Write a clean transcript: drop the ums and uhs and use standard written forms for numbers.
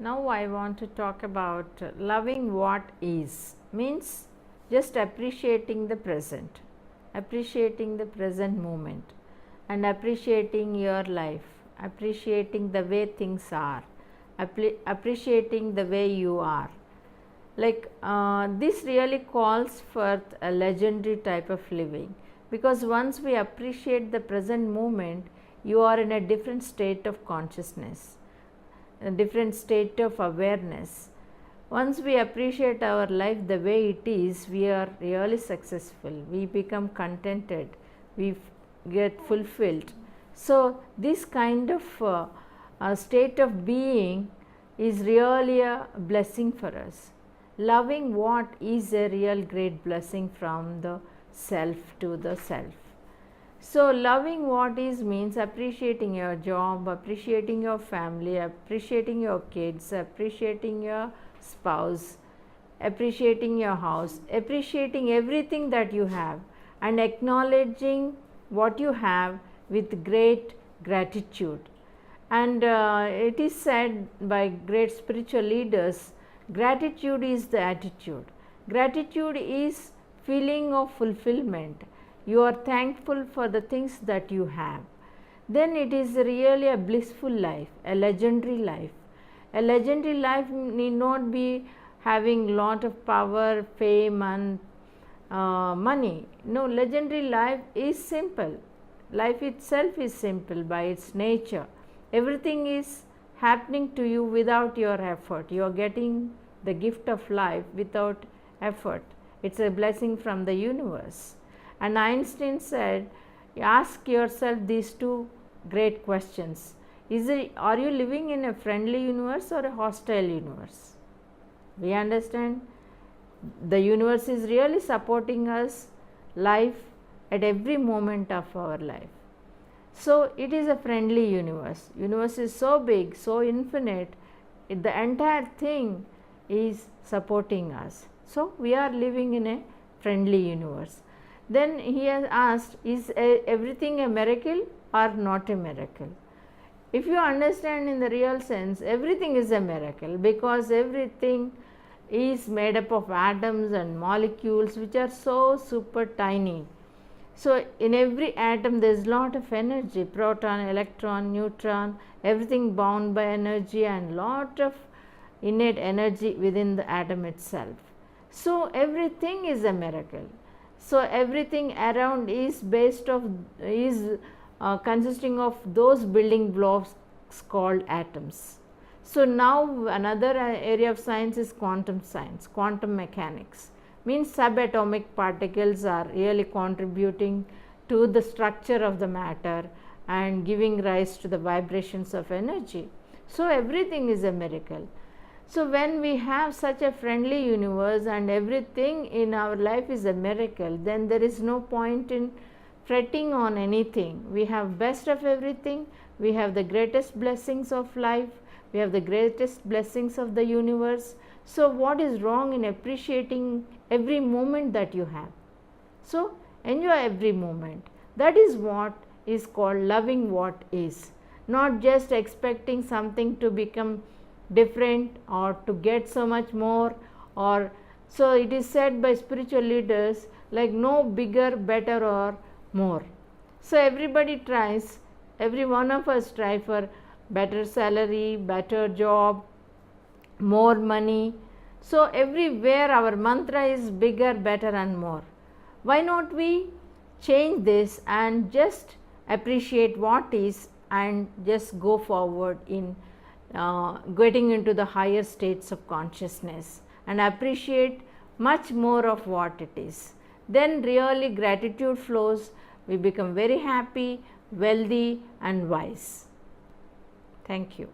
Now I want to talk about loving what is, means just appreciating the present moment, and appreciating your life, appreciating the way things are, appreciating the way you are. This really calls for a legendary type of living, because once we appreciate the present moment, you are in a different state of consciousness, a different state of awareness. Once we appreciate our life the way it is, we are really successful, we become contented, we get fulfilled. So this kind of state of being is really a blessing for us. Loving what is a real great blessing from the self to the self. So loving what is means appreciating your job, appreciating your family, appreciating your kids, appreciating your spouse, appreciating your house, appreciating everything that you have, and acknowledging what you have with great gratitude. And it is said by great spiritual leaders, gratitude is the attitude. Gratitude is feeling of fulfillment. You are thankful for the things that you have. Then it is really a blissful life, a legendary life. A legendary life need not be having lot of power, fame and money. No, legendary life is simple. Life itself is simple by its nature. Everything is happening to you without your effort. You are getting the gift of life without effort. It's a blessing from the universe. And Einstein said, ask yourself these two great questions. Are you living in a friendly universe or a hostile universe? We understand the universe is really supporting us life at every moment of our life. So it is a friendly universe. Universe is so big, so infinite, the entire thing is supporting us. So we are living in a friendly universe. Then he has asked, is everything a miracle or not a miracle? If you understand in the real sense, everything is a miracle, because everything is made up of atoms and molecules which are so super tiny. So in every atom there is lot of energy, proton, electron, neutron, everything bound by energy, and lot of innate energy within the atom itself. So everything is a miracle. So everything around is consisting of those building blocks called atoms. So now another area of science is quantum science, quantum mechanics. Means subatomic particles are really contributing to the structure of the matter and giving rise to the vibrations of energy. So everything is a miracle. So when we have such a friendly universe and everything in our life is a miracle, then there is no point in fretting on anything. We have best of everything. We have the greatest blessings of life. We have the greatest blessings of the universe. So what is wrong in appreciating every moment that you have? So enjoy every moment. That is what is called loving what is, not just expecting something to become different or to get so much more. Or so it is said by spiritual leaders, like no bigger, better or more. So everybody tries, every one of us try for better salary, better job, more money. So everywhere our mantra is bigger, better and more. Why not we change this and just appreciate what is and just go forward in getting into the higher states of consciousness and appreciate much more of what it is. Then really gratitude flows, we become very happy, wealthy and wise. Thank you.